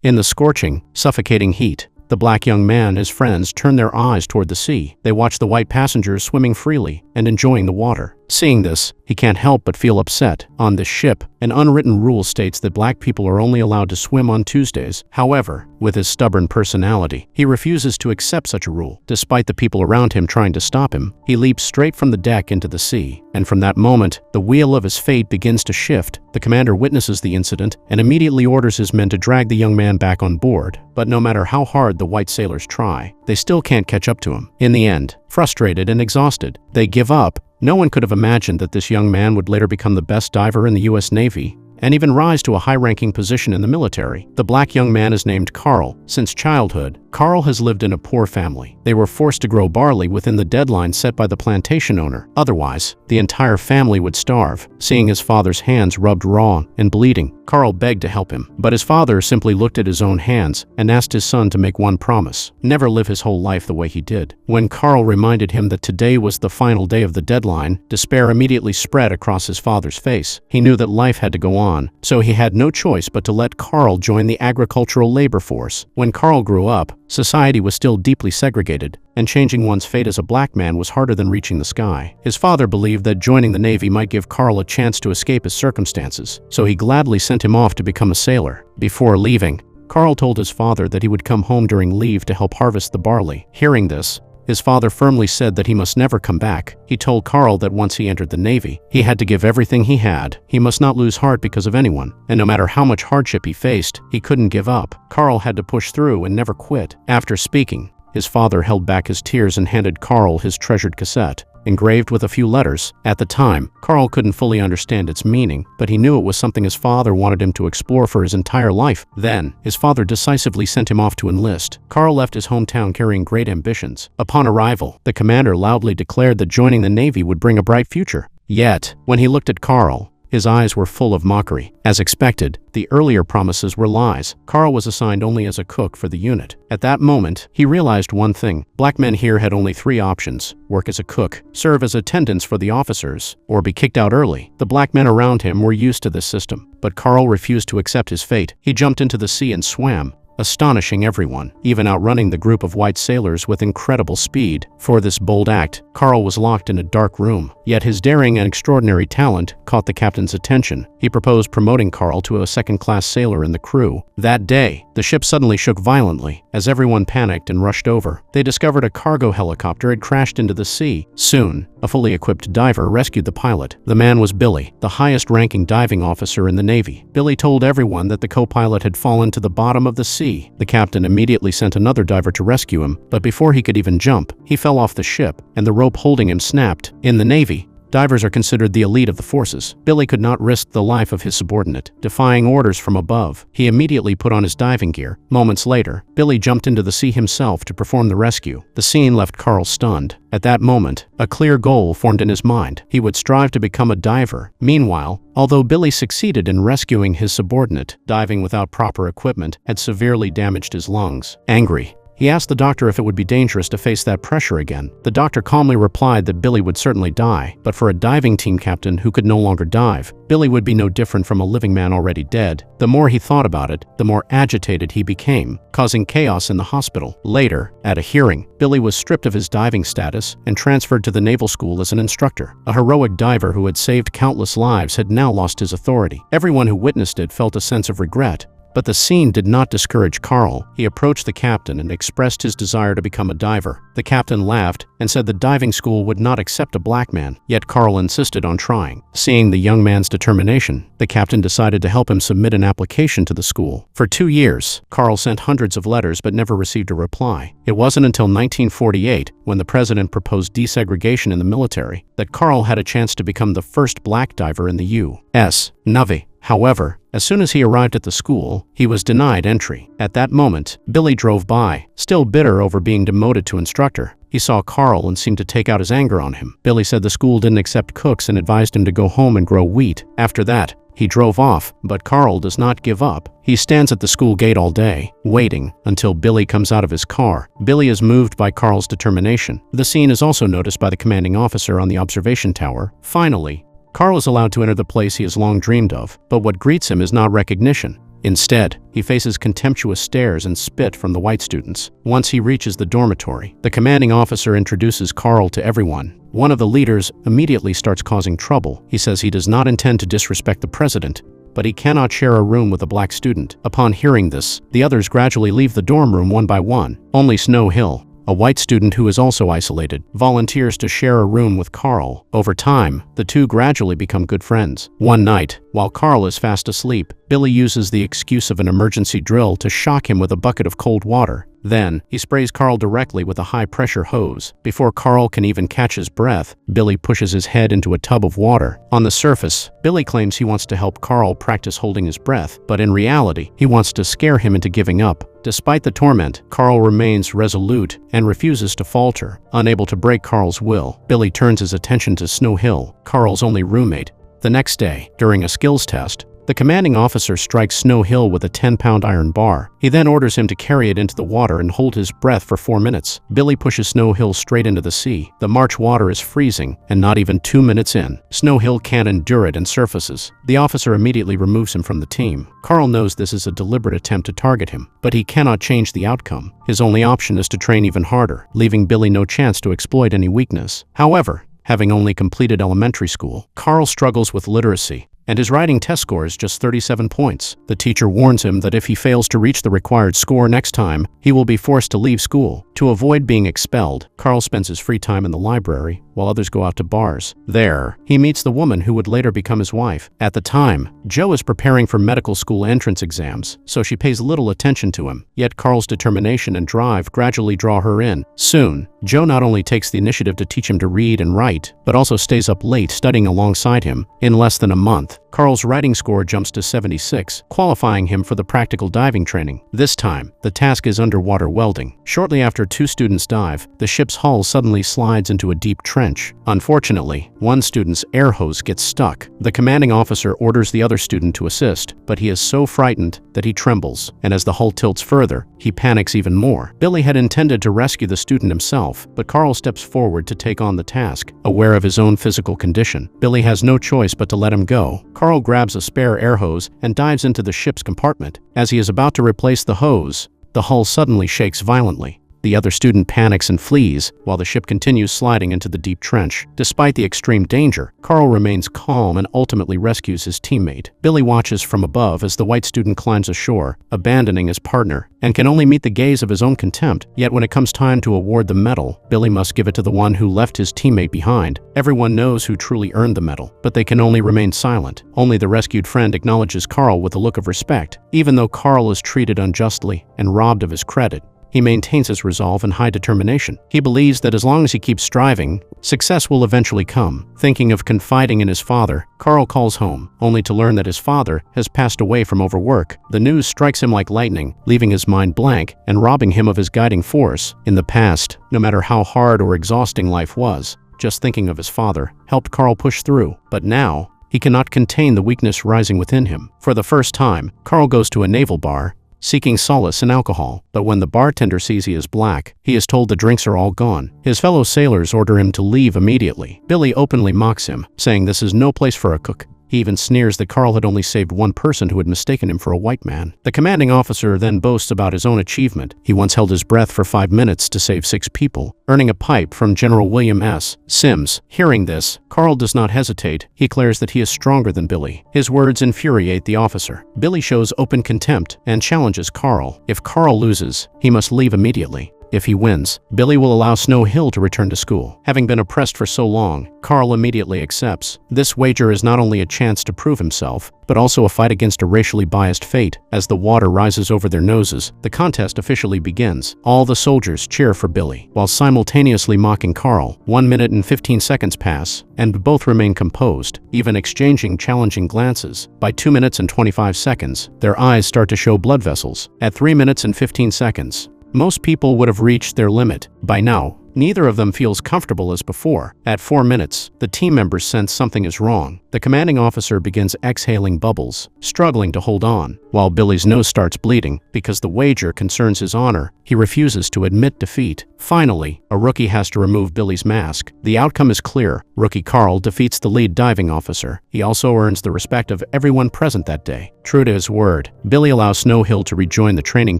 In the scorching, suffocating heat, the black young man and his friends turn their eyes toward the sea. They watch the white passengers swimming freely and enjoying the water. Seeing this, he can't help but feel upset. On this ship, an unwritten rule states that black people are only allowed to swim on Tuesdays. However, with his stubborn personality, he refuses to accept such a rule. Despite the people around him trying to stop him, he leaps straight from the deck into the sea. And from that moment, the wheel of his fate begins to shift. The commander witnesses the incident and immediately orders his men to drag the young man back on board. But no matter how hard the white sailors try, they still can't catch up to him. In the end, frustrated and exhausted, they give up. No one could have imagined that this young man would later become the best diver in the U.S. Navy and even rise to a high-ranking position in the military. The black young man is named Carl. Since childhood, Carl has lived in a poor family. They were forced to grow barley within the deadline set by the plantation owner. Otherwise, the entire family would starve. Seeing his father's hands rubbed raw and bleeding, Carl begged to help him. But his father simply looked at his own hands and asked his son to make one promise: never live his whole life the way he did. When Carl reminded him that today was the final day of the deadline, despair immediately spread across his father's face. He knew that life had to go on, so he had no choice but to let Carl join the agricultural labor force. When Carl grew up, society was still deeply segregated, and changing one's fate as a black man was harder than reaching the sky. His father believed that joining the Navy might give Carl a chance to escape his circumstances, so he gladly sent him off to become a sailor. Before leaving, Carl told his father that he would come home during leave to help harvest the barley. Hearing this, his father firmly said that he must never come back. He told Carl that once he entered the Navy, he had to give everything he had. He must not lose heart because of anyone, and no matter how much hardship he faced, he couldn't give up. Carl had to push through and never quit. After speaking, his father held back his tears and handed Carl his treasured cassette, engraved with a few letters. At the time, Carl couldn't fully understand its meaning, but he knew it was something his father wanted him to explore for his entire life. Then, his father decisively sent him off to enlist. Carl left his hometown carrying great ambitions. Upon arrival, the commander loudly declared that joining the Navy would bring a bright future. Yet, when he looked at Carl, his eyes were full of mockery. As expected, the earlier promises were lies. Carl was assigned only as a cook for the unit. At that moment, he realized one thing: black men here had only 3 options: work as a cook, serve as attendants for the officers, or be kicked out early. The black men around him were used to this system, but Carl refused to accept his fate. He jumped into the sea and swam, astonishing everyone, even outrunning the group of white sailors with incredible speed. For this bold act, Carl was locked in a dark room. Yet his daring and extraordinary talent caught the captain's attention. He proposed promoting Carl to a second-class sailor in the crew. That day, the ship suddenly shook violently as everyone panicked and rushed over. They discovered a cargo helicopter had crashed into the sea. Soon, a fully equipped diver rescued the pilot. The man was Billy, the highest-ranking diving officer in the Navy. Billy told everyone that the co-pilot had fallen to the bottom of the sea. The captain immediately sent another diver to rescue him, but before he could even jump, he fell off the ship, and the rope holding him snapped. In the Navy, divers are considered the elite of the forces. Billy could not risk the life of his subordinate. Defying orders from above, he immediately put on his diving gear. Moments later, Billy jumped into the sea himself to perform the rescue. The scene left Carl stunned. At that moment, a clear goal formed in his mind. He would strive to become a diver. Meanwhile, although Billy succeeded in rescuing his subordinate, diving without proper equipment had severely damaged his lungs. Angry, he asked the doctor if it would be dangerous to face that pressure again. The doctor calmly replied that Billy would certainly die, but for a diving team captain who could no longer dive, Billy would be no different from a living man already dead. The more he thought about it, the more agitated he became, causing chaos in the hospital. Later, at a hearing, Billy was stripped of his diving status and transferred to the naval school as an instructor. A heroic diver who had saved countless lives had now lost his authority. Everyone who witnessed it felt a sense of regret. But the scene did not discourage Carl. He approached the captain and expressed his desire to become a diver. The captain laughed and said the diving school would not accept a black man, yet Carl insisted on trying. Seeing the young man's determination, the captain decided to help him submit an application to the school. For 2 years, Carl sent hundreds of letters but never received a reply. It wasn't until 1948, when the president proposed desegregation in the military, that Carl had a chance to become the first black diver in the U.S. Navy. However, as soon as he arrived at the school, he was denied entry. At that moment, Billy drove by, still bitter over being demoted to instructor. He saw Carl and seemed to take out his anger on him. Billy said the school didn't accept cooks and advised him to go home and grow wheat. After that, he drove off, but Carl does not give up. He stands at the school gate all day, waiting until Billy comes out of his car. Billy is moved by Carl's determination. The scene is also noticed by the commanding officer on the observation tower. Finally, Carl is allowed to enter the place he has long dreamed of, but what greets him is not recognition, Instead, he faces contemptuous stares and spit from the white students. Once he reaches the dormitory, the commanding officer introduces Carl to everyone. One of the leaders immediately starts causing trouble. He says he does not intend to disrespect the president, but he cannot share a room with a black student. Upon hearing this, the others gradually leave the dorm room one by one. Only Snow Hill, a white student who is also isolated, volunteers to share a room with Carl. Over time, the two gradually become good friends. One night, while Carl is fast asleep, Billy uses the excuse of an emergency drill to shock him with a bucket of cold water. Then, he sprays Carl directly with a high-pressure hose. Before Carl can even catch his breath, Billy pushes his head into a tub of water. On the surface, Billy claims he wants to help Carl practice holding his breath, but in reality, he wants to scare him into giving up. Despite the torment, Carl remains resolute and refuses to falter. Unable to break Carl's will, Billy turns his attention to Snow Hill, Carl's only roommate. The next day, during a skills test, the commanding officer strikes Snow Hill with a 10-pound iron bar. He then orders him to carry it into the water and hold his breath for 4 minutes. Billy pushes Snow Hill straight into the sea. The March water is freezing, and not even 2 minutes in, Snow Hill can't endure it and surfaces. The officer immediately removes him from the team. Carl knows this is a deliberate attempt to target him, but he cannot change the outcome. His only option is to train even harder, leaving Billy no chance to exploit any weakness. However, having only completed elementary school, Carl struggles with literacy, and his writing test score is just 37 points. The teacher warns him that if he fails to reach the required score next time, he will be forced to leave school. To avoid being expelled, Carl spends his free time in the library, while others go out to bars. There, he meets the woman who would later become his wife. At the time, Jo is preparing for medical school entrance exams, so she pays little attention to him. Yet Carl's determination and drive gradually draw her in. Soon, Jo not only takes the initiative to teach him to read and write, but also stays up late studying alongside him. In less than a month, Carl's writing score jumps to 76, qualifying him for the practical diving training. This time, the task is underwater welding. Shortly after 2 students dive, the ship's hull suddenly slides into a deep trench. Unfortunately, one student's air hose gets stuck. The commanding officer orders the other student to assist, but he is so frightened that he trembles, and as the hull tilts further, he panics even more. Billy had intended to rescue the student himself, but Carl steps forward to take on the task. Aware of his own physical condition, Billy has no choice but to let him go. Carl grabs a spare air hose and dives into the ship's compartment. As he is about to replace the hose, the hull suddenly shakes violently. The other student panics and flees, while the ship continues sliding into the deep trench. Despite the extreme danger, Carl remains calm and ultimately rescues his teammate. Billy watches from above as the white student climbs ashore, abandoning his partner, and can only meet the gaze of his own contempt. Yet when it comes time to award the medal, Billy must give it to the one who left his teammate behind. Everyone knows who truly earned the medal, but they can only remain silent. Only the rescued friend acknowledges Carl with a look of respect. Even though Carl is treated unjustly and robbed of his credit, he maintains his resolve and high determination. He believes that as long as he keeps striving, success will eventually come. Thinking of confiding in his father, Carl calls home, only to learn that his father has passed away from overwork. The news strikes him like lightning, leaving his mind blank and robbing him of his guiding force. In the past, no matter how hard or exhausting life was, just thinking of his father helped Carl push through. But now, he cannot contain the weakness rising within him. For the first time, Carl goes to a naval bar, seeking solace in alcohol, but when the bartender sees he is black, he is told the drinks are all gone. His fellow sailors order him to leave immediately. Billy openly mocks him, saying this is no place for a cook. He even sneers that Carl had only saved one person who had mistaken him for a white man. The commanding officer then boasts about his own achievement. He once held his breath for 5 minutes to save 6 people, earning a pipe from General William S. Sims. Hearing this, Carl does not hesitate. He declares that he is stronger than Billy. His words infuriate the officer. Billy shows open contempt and challenges Carl. If Carl loses, he must leave immediately. If he wins, Billy will allow Snow Hill to return to school. Having been oppressed for so long, Carl immediately accepts. This wager is not only a chance to prove himself, but also a fight against a racially biased fate. As the water rises over their noses, the contest officially begins. All the soldiers cheer for Billy, while simultaneously mocking Carl. 1 minute and 15 seconds pass, and both remain composed, even exchanging challenging glances. By 2 minutes and 25 seconds, their eyes start to show blood vessels. At 3 minutes and 15 seconds, most people would have reached their limit. By now, Neither of them feels comfortable as before. At 4 minutes, the team members sense something is wrong. The commanding officer begins exhaling bubbles, struggling to hold on. While Billy's nose starts bleeding because the wager concerns his honor, he refuses to admit defeat. Finally, a rookie has to remove Billy's mask. The outcome is clear. Rookie Carl defeats the lead diving officer. He also earns the respect of everyone present that day. True to his word, Billy allows Snow Hill to rejoin the training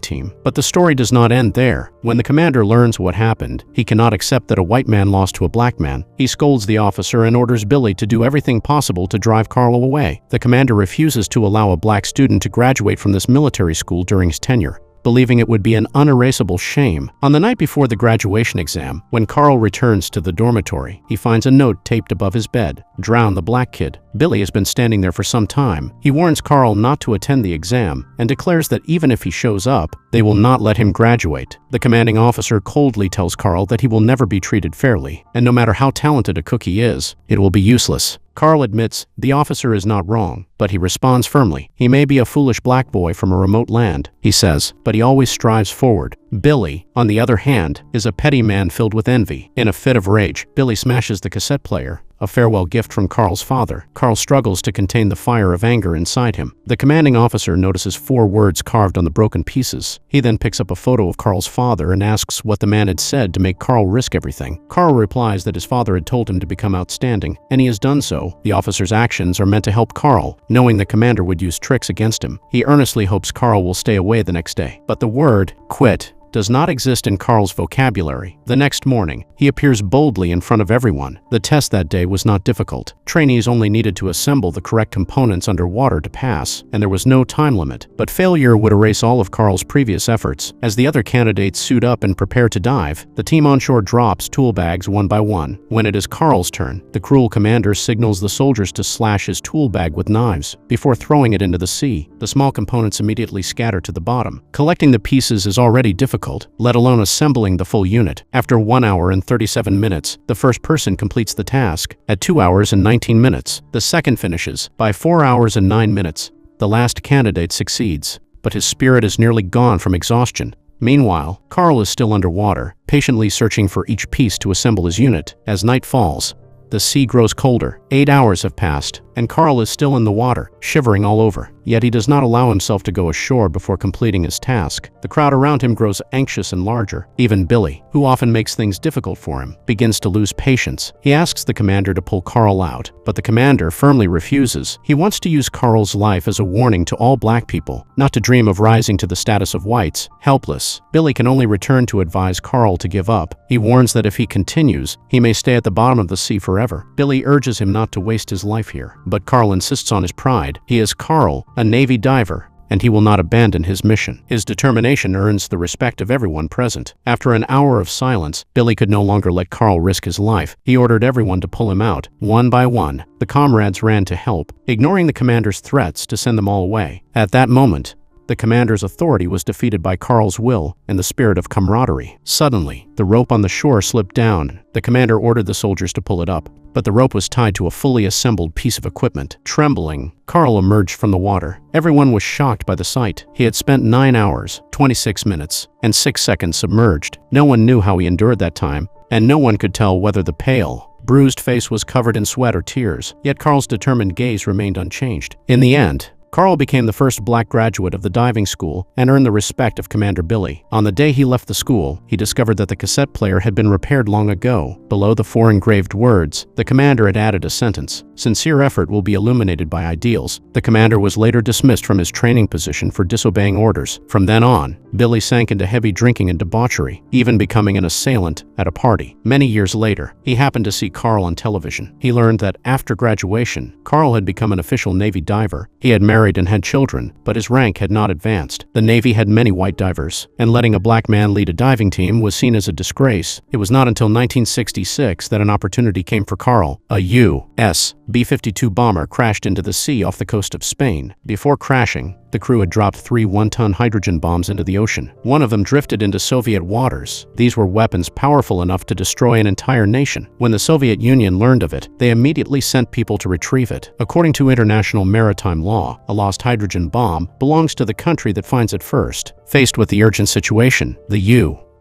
team. But the story does not end there. When the commander learns what happened, he cannot accept that a white man lost to a black man. He scolds the officer and orders Billy to do everything possible to drive Carl away. The commander refuses to allow a black student to graduate from this military school during his tenure, believing it would be an unerasable shame. On the night before the graduation exam, when Carl returns to the dormitory, he finds a note taped above his bed. "Drown the black kid." Billy has been standing there for some time. He warns Carl not to attend the exam and declares that even if he shows up, they will not let him graduate. The commanding officer coldly tells Carl that he will never be treated fairly, and no matter how talented a cook he is, it will be useless. Carl admits the officer is not wrong, but he responds firmly. He may be a foolish black boy from a remote land, he says, but he always strives forward. Billy, on the other hand, is a petty man filled with envy. In a fit of rage, Billy smashes the cassette player, a farewell gift from Carl's father. Carl struggles to contain the fire of anger inside him. The commanding officer notices 4 words carved on the broken pieces. He then picks up a photo of Carl's father and asks what the man had said to make Carl risk everything. Carl replies that his father had told him to become outstanding, and he has done so. The officer's actions are meant to help Carl, knowing the commander would use tricks against him. He earnestly hopes Carl will stay away the next day. But the word, quit, does not exist in Carl's vocabulary. The next morning, he appears boldly in front of everyone. The test that day was not difficult. Trainees only needed to assemble the correct components underwater to pass, and there was no time limit. But failure would erase all of Carl's previous efforts. As the other candidates suit up and prepare to dive, the team onshore drops tool bags one by one. When it is Carl's turn, the cruel commander signals the soldiers to slash his tool bag with knives before throwing it into the sea. The small components immediately scatter to the bottom. Collecting the pieces is already difficult, let alone assembling the full unit. After 1 hour and 37 minutes, the first person completes the task. At 2 hours and 19 minutes, the second finishes. By 4 hours and 9 minutes, the last candidate succeeds, but his spirit is nearly gone from exhaustion. Meanwhile, Carl is still underwater, patiently searching for each piece to assemble his unit. As night falls, the sea grows colder. 8 hours have passed, and Carl is still in the water, shivering all over. Yet he does not allow himself to go ashore before completing his task. The crowd around him grows anxious and larger. Even Billy, who often makes things difficult for him, begins to lose patience. He asks the commander to pull Carl out, but the commander firmly refuses. He wants to use Carl's life as a warning to all black people, not to dream of rising to the status of whites. Helpless, Billy can only return to advise Carl to give up. He warns that if he continues, he may stay at the bottom of the sea forever. Billy urges him not to waste his life here, but Carl insists on his pride. He is Carl, a Navy diver, and he will not abandon his mission. His determination earns the respect of everyone present. After an hour of silence, Billy could no longer let Carl risk his life. He ordered everyone to pull him out. One by one, the comrades ran to help, ignoring the commander's threats to send them all away. At that moment, the commander's authority was defeated by Carl's will and the spirit of camaraderie. Suddenly, the rope on the shore slipped down. The commander ordered the soldiers to pull it up, but the rope was tied to a fully assembled piece of equipment. Trembling, Carl emerged from the water. Everyone was shocked by the sight. He had spent 9 hours, 26 minutes, and 6 seconds submerged. No one knew how he endured that time, and no one could tell whether the pale, bruised face was covered in sweat or tears. Yet Carl's determined gaze remained unchanged. In the end, Carl became the first black graduate of the diving school and earned the respect of Commander Billy. On the day he left the school, he discovered that the cassette player had been repaired long ago. Below the 4 engraved words, the commander had added a sentence: "Sincere effort will be illuminated by ideals." The commander was later dismissed from his training position for disobeying orders. From then on, Billy sank into heavy drinking and debauchery, even becoming an assailant at a party. Many years later, he happened to see Carl on television. He learned that after graduation, Carl had become an official Navy diver. He had married and had children, but his rank had not advanced. The Navy had many white divers, and letting a black man lead a diving team was seen as a disgrace. It was not until 1966 that an opportunity came for Carl. A U.S. B-52 bomber crashed into the sea off the coast of Spain. Before crashing, the crew had dropped 3 one-ton hydrogen bombs into the ocean. One of them drifted into Soviet waters. These were weapons powerful enough to destroy an entire nation. When the Soviet Union learned of it, they immediately sent people to retrieve it. According to international maritime law, a lost hydrogen bomb belongs to the country that finds it first. Faced with the urgent situation, the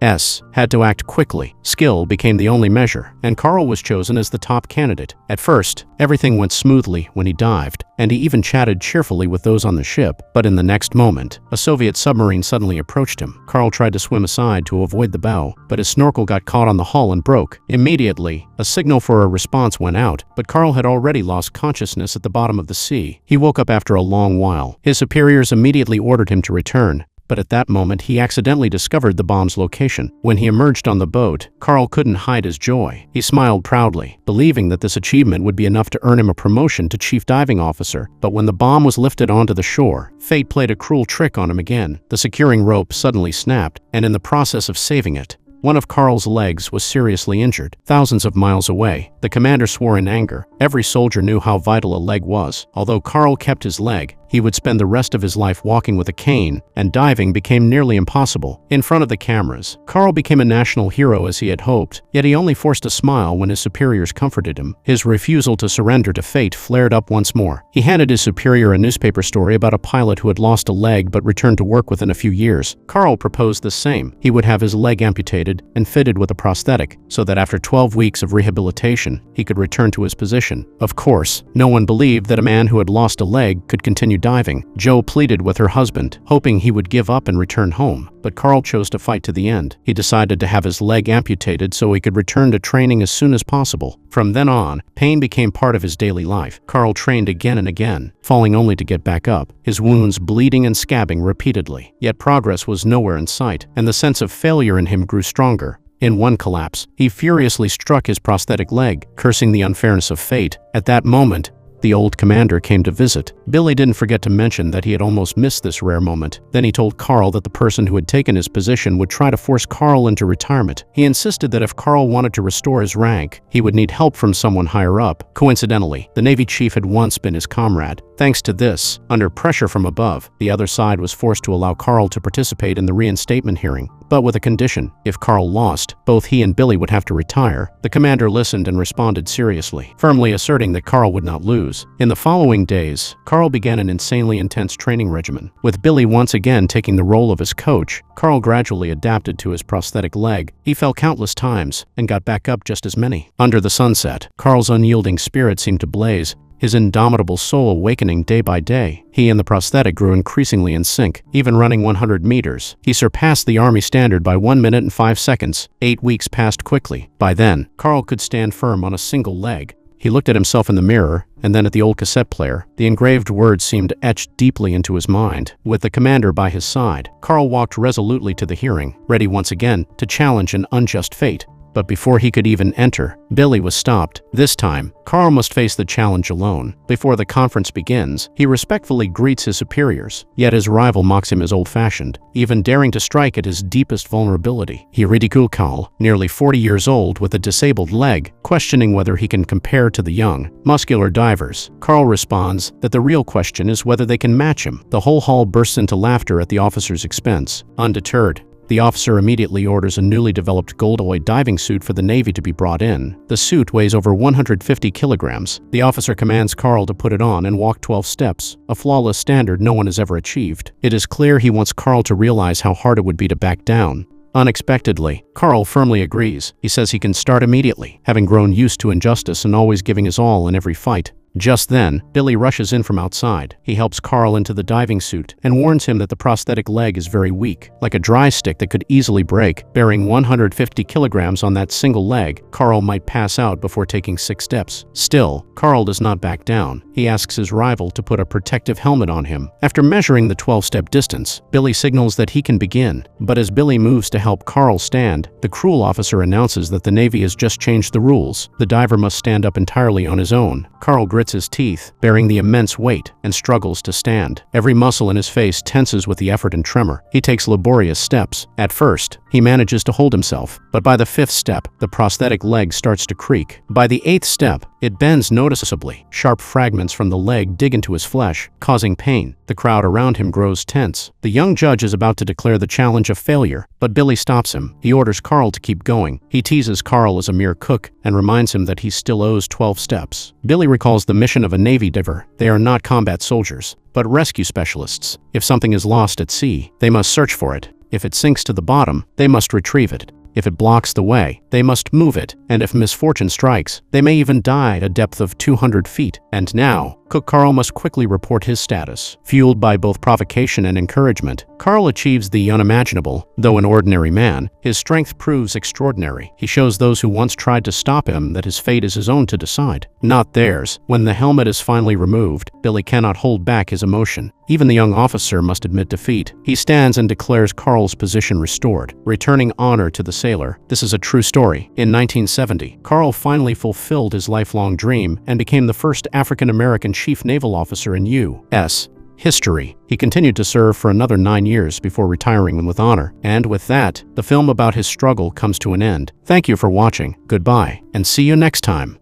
had to act quickly. Skill became the only measure, and Carl was chosen as the top candidate. At first, everything went smoothly when he dived, and he even chatted cheerfully with those on the ship. But in the next moment, a Soviet submarine suddenly approached him. Carl tried to swim aside to avoid the bow, but his snorkel got caught on the hull and broke. Immediately, a signal for a response went out, but Carl had already lost consciousness at the bottom of the sea. He woke up after a long while. His superiors immediately ordered him to return, but at that moment he accidentally discovered the bomb's location. When he emerged on the boat, Carl couldn't hide his joy. He smiled proudly, believing that this achievement would be enough to earn him a promotion to chief diving officer. But when the bomb was lifted onto the shore, fate played a cruel trick on him again. The securing rope suddenly snapped, and in the process of saving it, one of Carl's legs was seriously injured. Thousands of miles away, the commander swore in anger. Every soldier knew how vital a leg was. Although Carl kept his leg, he would spend the rest of his life walking with a cane, and diving became nearly impossible. In front of the cameras, Carl became a national hero as he had hoped, yet he only forced a smile when his superiors comforted him. His refusal to surrender to fate flared up once more. He handed his superior a newspaper story about a pilot who had lost a leg but returned to work within a few years. Carl proposed the same. He would have his leg amputated and fitted with a prosthetic, so that after 12 weeks of rehabilitation, he could return to his position. Of course, no one believed that a man who had lost a leg could continue diving. Joe pleaded with her husband, hoping he would give up and return home, but Carl chose to fight to the end. He decided to have his leg amputated so he could return to training as soon as possible. From then on, pain became part of his daily life. Carl trained again and again, falling only to get back up, his wounds bleeding and scabbing repeatedly. Yet progress was nowhere in sight, and the sense of failure in him grew stronger. In one collapse, he furiously struck his prosthetic leg, cursing the unfairness of fate. At that moment, the old commander came to visit. Billy didn't forget to mention that he had almost missed this rare moment. Then he told Carl that the person who had taken his position would try to force Carl into retirement. He insisted that if Carl wanted to restore his rank, he would need help from someone higher up. Coincidentally, the Navy chief had once been his comrade. Thanks to this, under pressure from above, the other side was forced to allow Carl to participate in the reinstatement hearing, but with a condition. If Carl lost, both he and Billy would have to retire. The commander listened and responded seriously, firmly asserting that Carl would not lose. In the following days, Carl began an insanely intense training regimen. With Billy once again taking the role of his coach, Carl gradually adapted to his prosthetic leg. He fell countless times and got back up just as many. Under the sunset, Carl's unyielding spirit seemed to blaze, his indomitable soul awakening day by day. He and the prosthetic grew increasingly in sync, even running 100 meters. He surpassed the Army standard by 1 minute and 5 seconds. 8 weeks passed quickly. By then, Carl could stand firm on a single leg. He looked at himself in the mirror, and then at the old cassette player. The engraved words seemed etched deeply into his mind. With the commander by his side, Carl walked resolutely to the hearing, ready once again to challenge an unjust fate. But before he could even enter, Billy was stopped. This time, Carl must face the challenge alone. Before the conference begins, he respectfully greets his superiors. Yet his rival mocks him as old-fashioned, even daring to strike at his deepest vulnerability. He ridicules Carl, nearly 40 years old with a disabled leg, questioning whether he can compare to the young, muscular divers. Carl responds that the real question is whether they can match him. The whole hall bursts into laughter at the officer's expense. Undeterred, the officer immediately orders a newly developed gold-alloy diving suit for the Navy to be brought in. The suit weighs over 150 kilograms. The officer commands Carl to put it on and walk 12 steps, a flawless standard no one has ever achieved. It is clear he wants Carl to realize how hard it would be to back down. Unexpectedly, Carl firmly agrees. He says he can start immediately, having grown used to injustice and always giving his all in every fight. Just then, Billy rushes in from outside. He helps Carl into the diving suit and warns him that the prosthetic leg is very weak, like a dry stick that could easily break. Bearing 150 kilograms on that single leg, Carl might pass out before taking 6 steps. Still, Carl does not back down. He asks his rival to put a protective helmet on him. After measuring the 12-step distance, Billy signals that he can begin. But as Billy moves to help Carl stand, the cruel officer announces that the Navy has just changed the rules. The diver must stand up entirely on his own. Carl grits his teeth, bearing the immense weight, and struggles to stand. Every muscle in his face tenses with the effort and tremor. He takes laborious steps. At first, he manages to hold himself, but by the 5th step, the prosthetic leg starts to creak. By the 8th step, it bends noticeably. Sharp fragments from the leg dig into his flesh, causing pain. The crowd around him grows tense. The young judge is about to declare the challenge a failure, but Billy stops him. He orders Carl to keep going. He teases Carl as a mere cook and reminds him that he still owes 12 steps. Billy recalls the mission of a Navy diver. They are not combat soldiers, but rescue specialists. If something is lost at sea, they must search for it. If it sinks to the bottom, they must retrieve it. If it blocks the way, they must move it, and if misfortune strikes, they may even die at a depth of 200 feet. And now, Cook Carl must quickly report his status. Fueled by both provocation and encouragement, Carl achieves the unimaginable. Though an ordinary man, his strength proves extraordinary. He shows those who once tried to stop him that his fate is his own to decide, not theirs. When the helmet is finally removed, Billy cannot hold back his emotion. Even the young officer must admit defeat. He stands and declares Carl's position restored, returning honor to the sailor. This is a true story. In 1970, Carl finally fulfilled his lifelong dream and became the first African-American chief naval officer in U.S. history. He continued to serve for another 9 years before retiring with honor. And with that, the film about his struggle comes to an end. Thank you for watching. Goodbye, and see you next time.